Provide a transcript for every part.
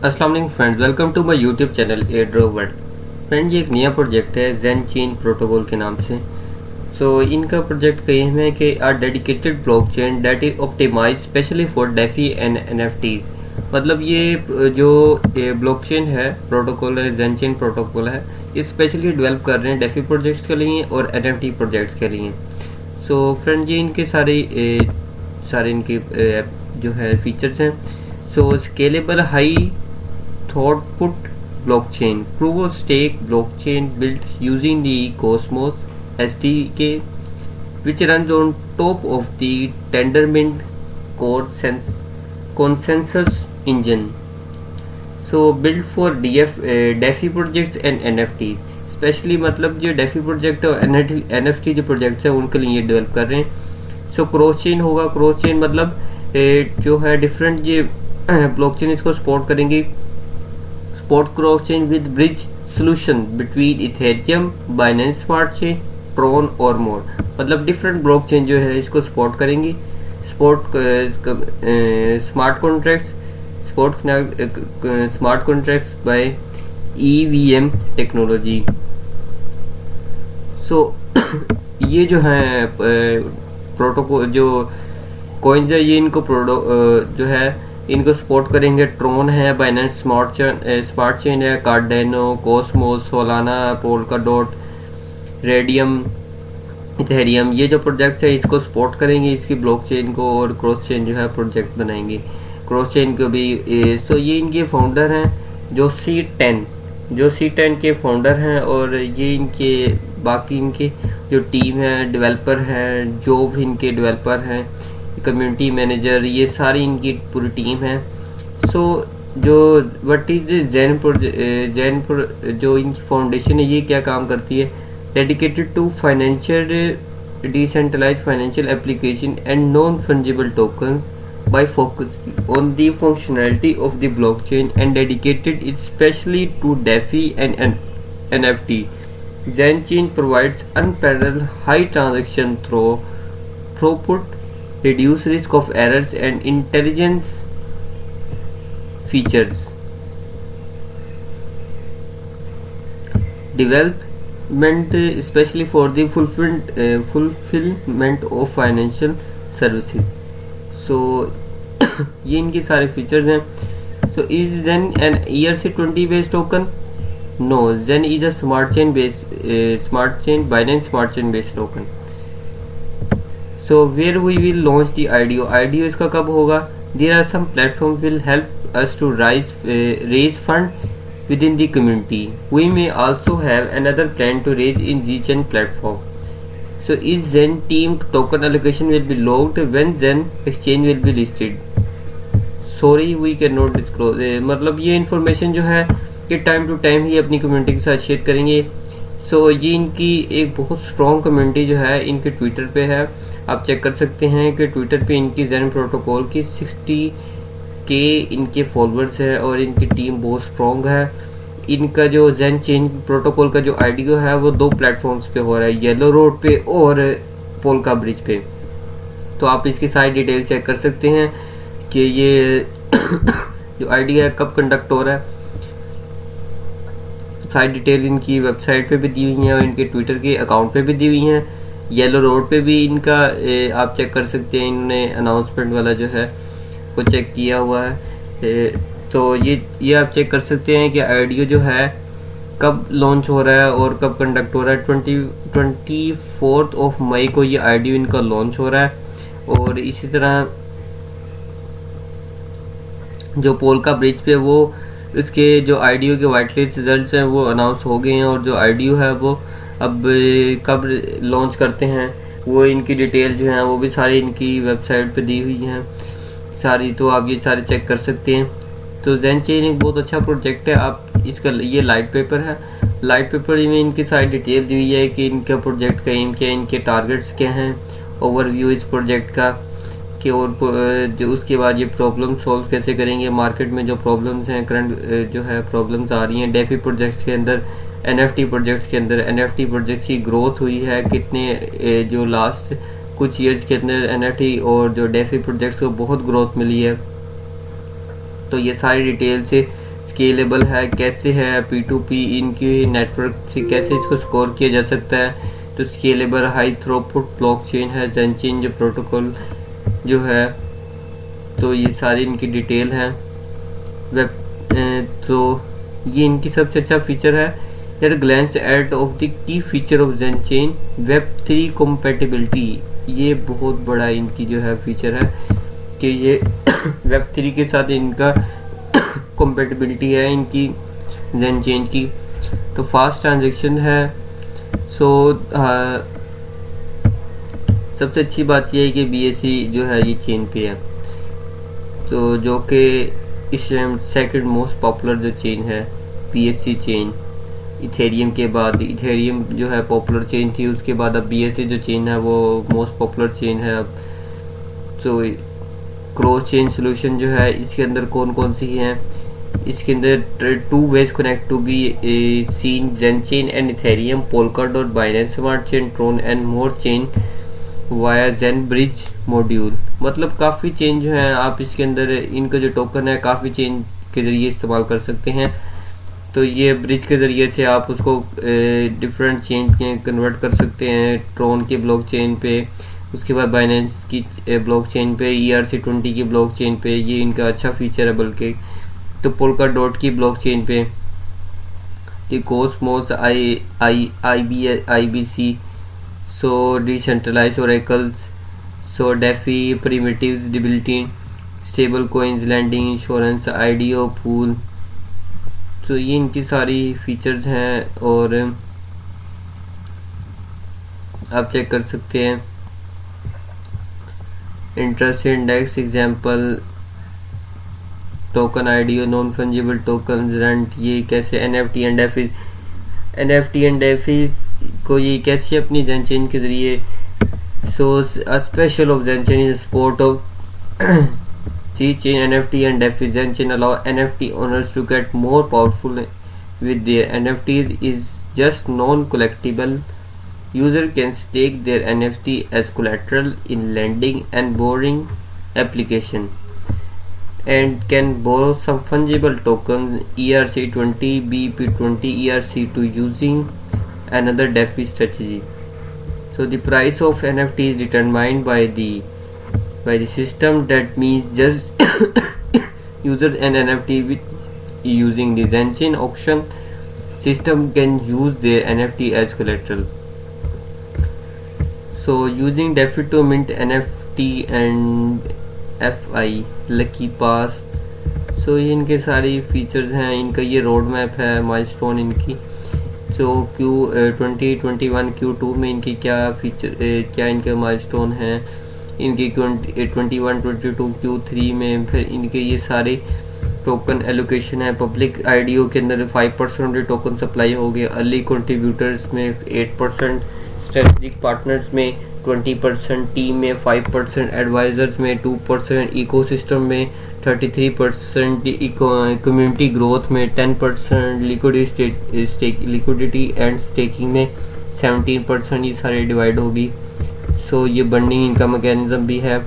अस्सलाम वालेकुम friends, welcome to my YouTube channel airdrop world. Friend, ये एक नया प्रोजेक्ट है ज़ेन चेन प्रोटोकॉल के नाम से। इनका प्रोजेक्ट का एम है कि are dedicated blockchain that is optimize specially for DeFi and NFTs. मतलब ये जो ब्लॉकचेन है प्रोटोकॉल है, ज़ेन चेन प्रोटोकॉल है, ये स्पेशली डेवलप कर रहे हैं डेफी प्रोजेक्ट्स के लिए और एनएफटी प्रोजेक्ट्स के लिए। फ्रेंड, ये इनके सारे इनके जो है फीचर्स हैं। Scalable high throughput blockchain, proof of stake blockchain built using the Cosmos SDK, which runs on top of the Tendermint core consensus engine. Built for DeFi projects and NFTs. Specially मतलब जो DeFi project और NFT जो projects हैं उनके लिए develop कर रहे हैं। क्रॉस चेन होगा। क्रॉस चेन मतलब जो है डिफरेंट ये ब्लॉकचेन इसको सपोर्ट करेंगी। Spot cross chain with bridge solution between Ethereum, Binance Smart Chain, Tron और more। मतलब डिफरेंट ब्लॉकचेन जो है इसको सपोर्ट करेंगी। Smart contracts by EVM technology. ये जो है प्रोटोकॉल जो कॉइन्स है ये इनको जो है इनको सपोर्ट करेंगे। ट्रोन है, बाइनेंस स्मार्ट चेन है, कार्डेनो, Cosmos, Solana, Polkadot, radium, Ethereum, ये जो प्रोजेक्ट है इसको सपोर्ट करेंगे इसकी ब्लॉकचेन को, और क्रॉस चेन जो है प्रोजेक्ट बनाएंगे क्रॉस चेन को भी। ये इनके फाउंडर हैं जो C10 के फाउंडर हैं, और ये इनके बाकी इनके जो टीम है, डेवलपर हैं, जो भी इनके डेवलपर हैं, कम्युनिटी मैनेजर, ये सारी इनकी पूरी टीम है। जो व्हाट इज ज़ेन जो इनकी फाउंडेशन है ये क्या काम करती है? Dedicated to financial decentralized financial application and non fungible token by focusing on the functionality of the blockchain and dedicated it specially to DeFi and NFT. Zen Chain provides unparalleled high transaction throughput, reduce risk of errors and intelligence features. Development especially for the fulfillment of financial services. ये इनके सारे features हैं। Is Zen an ERC20 based token? No, Zen is a smart chain Binance smart chain based token. Where we will launch the IDO इसका कब होगा? There are some platform will help us to raise fund within the community. We may also have another plan to raise in Zen platform. Is Zen team token allocation will be logged when Zen exchange will be listed? Sorry, we cannot disclose। मतलब ये information जो है ये time to time ही अपनी community के साथ share करेंगे। ये इनकी एक बहुत स्ट्रॉन्ग कम्युनिटी जो है इनके ट्विटर पे है, आप चेक कर सकते हैं कि ट्विटर पे इनकी ज़ेन प्रोटोकॉल की 60K इनके फॉलोअर्स है और इनकी टीम बहुत स्ट्रॉन्ग है। इनका जो ज़ेन चेन प्रोटोकॉल का जो आईडीओ है वो 2 प्लेटफॉर्म्स पे हो रहा है, येलो रोड पे और पोल्का ब्रिज पे। तो आप इसकी सारी डिटेल चेक कर सकते हैं कि ये जो आईडीओ है कब कंडक्ट हो रहा है। सारी डिटेल इनकी वेबसाइट पे भी दी हुई है और इनके ट्विटर के अकाउंट पे भी दी हुई हैं। येलो रोड पे भी इनका आप चेक कर सकते हैं, इन्होंने अनाउंसमेंट वाला जो है वो चेक किया हुआ है। ये आप चेक कर सकते हैं कि आईडीओ जो है कब लॉन्च हो रहा है और कब कंडक्ट हो रहा है। 24 मई को ये आईडीओ इनका लॉन्च हो रहा है। और इसी तरह जो पोल्का ब्रिज पे वो इसके जो आईडीओ के वाइट लिस्ट रिजल्ट्स हैं वो अनाउंस हो गए हैं, और जो आईडीओ है वो अब कब लॉन्च करते हैं वो इनकी डिटेल जो है वो भी सारी इनकी वेबसाइट पे दी हुई हैं सारी। तो आप ये सारे चेक कर सकते हैं। ज़ेन चेन एक बहुत अच्छा प्रोजेक्ट है। आप इसका ये लाइट पेपर है, लाइट पेपर में इनकी सारी डिटेल दी हुई है कि इनका प्रोजेक्ट का एम क्या है, इनके टारगेट्स क्या हैं, ओवरव्यू इस प्रोजेक्ट का कि, और जो उसके बाद ये प्रॉब्लम सॉल्व कैसे करेंगे। मार्केट में जो प्रॉब्लम्स हैं करंट जो है प्रॉब्लम्स आ रही हैं डेफी प्रोजेक्ट्स के अंदर, NFT प्रोजेक्ट्स के अंदर। NFT प्रोजेक्ट्स की ग्रोथ हुई है कितने जो लास्ट कुछ ईयर्स के अंदर NFT और जो डेफी प्रोजेक्ट्स को बहुत ग्रोथ मिली है। तो ये सारी डिटेल से स्केलेबल है, कैसे है P2P इनके नेटवर्क से कैसे इसको स्कोर किया जा सकता है। तो स्केलेबल हाई थ्रूपुट ब्लॉकचेन है ज़ेनचेन जो प्रोटोकॉल जो है। तो ये सारी इनकी डिटेल है वेब। तो ये इनकी सबसे अच्छा फीचर है यार। Glance at of the key feature of ZenChain Web3 compatibility। ये बहुत बड़ा इनकी जो है फीचर है कि ये Web3 के साथ इनका compatibility है इनकी ज़ेनचेन की। तो फास्ट ट्रांजेक्शन है। सो सबसे अच्छी बात यह है कि BSC जो है ये चेन पे है, तो जो कि इस सेकंड मोस्ट पॉपुलर जो चेन है BSC चेन। इथेरियम के बाद, इथेरियम जो है पॉपुलर चेन थी, उसके बाद अब BSC जो चेन है वो मोस्ट पॉपुलर चेन है अब। तो क्रॉस चेन सोल्यूशन जो है इसके अंदर कौन कौन सी हैं, इसके अंदर 2 ways connect to be seen ZenChain and Ethereum, Polkadot, Binance smart chain, Tron and more chain via ZenBridge module. मतलब काफ़ी चेन जो है आप इसके अंदर इनका जो टोकन है काफ़ी चेन के ज़रिए इस्तेमाल कर सकते हैं। तो ये ब्रिज के ज़रिए से आप उसको डिफरेंट चेन में कन्वर्ट कर सकते हैं, ट्रोन के ब्लॉकचेन पे, उसके बाद बाइनेंस की ब्लॉकचेन पे, ERC20 की ब्लॉकचेन पे। ये इनका अच्छा फीचर है बल्कि। तो पोलकाडॉट की ब्लॉकचेन पे, ये Cosmos IBC, so decentralise oracles, so DeFi primitives, debility, stable coins, landing, insurance, IDO pool. तो ये इनकी सारी फीचर्स हैं और आप चेक कर सकते हैं। Interest index example, token IDO, non fungible token, rent, ये कैसे NFT एंड एफीज को ये कैसे अपनी ज़ेनचेन के ज़रिए। So special of ZenChain is support of C chain, NFT and DeFi. Zenchain allow NFT owners to get more powerful with their NFTs is just non-collectible. User can stake their NFT as collateral in lending and borrowing application and can borrow some fungible tokens ERC20, BP20, ERC2 using another DeFi strategy. So the price of NFT is determined by the system. That means just users and NFT with using the Zenchain auction system can use their NFT as collateral. So using DeFi to mint NFT and FI Lucky Pass। सो ये इनके सारी features हैं, इनका ये road map है, milestone इनकी। सो Q2021 Q2 में इनकी क्या फीचर क्या इनके माइलस्टोन हैं, इनकी 21-22 Q3 में फिर इनके ये सारे टोकन एलोकेशन है। पब्लिक IDO के अंदर 5% टोकन सप्लाई हो गए, अर्ली कंट्रीब्यूटर्स में 8%, स्ट्रेटेजिक पार्टनर्स में 20%, टीम में 5%, एडवाइजर्स में 2%, इकोसिस्टम में 33%, कम्युनिटी ग्रोथ में 10%, लिक्विडिटी एंड स्टेकिंग में 17%। ये सारे डिवाइड होगी। सो ये बंडिंग इनका मैकेनिज्म भी है।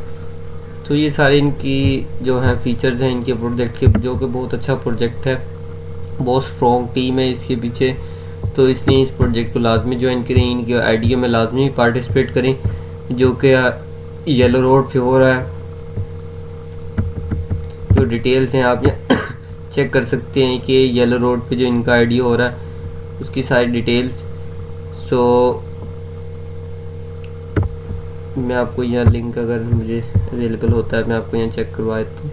तो ये सारे इनकी जो हैं फीचर्स हैं इनके प्रोजेक्ट के, जो कि बहुत अच्छा प्रोजेक्ट है, बहुत स्ट्रॉन्ग टीम है इसके पीछे। तो इसलिए इस प्रोजेक्ट को लाजमी ज्वाइन करें, इनके IDO में लाजमी पार्टिसिपेट करें, जो कि येलो रोड पे हो रहा है। तो डिटेल्स हैं आप चेक कर सकते हैं कि येलो रोड पे जो इनका IDO हो रहा है उसकी सारी डिटेल्स। सो मैं आपको यहाँ लिंक अगर मुझे अवेलेबल होता है मैं आपको यहाँ चेक करवा देता हूँ।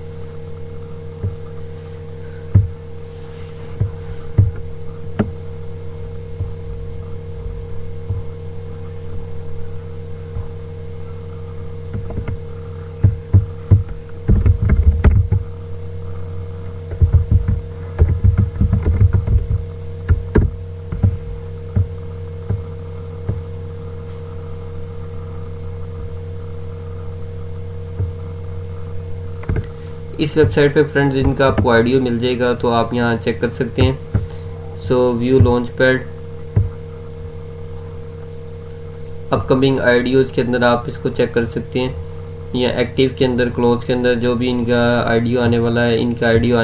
इस वेबसाइट पे फ्रेंड्स इनका आपको IDO मिल जाएगा, तो आप यहाँ चेक कर सकते हैं। सो view launch pad, upcoming IDOs के अंदर आप इसको चेक कर सकते हैं, या एक्टिव के अंदर, क्लोज के अंदर जो भी इनका IDO आने वाला है, इनका IDO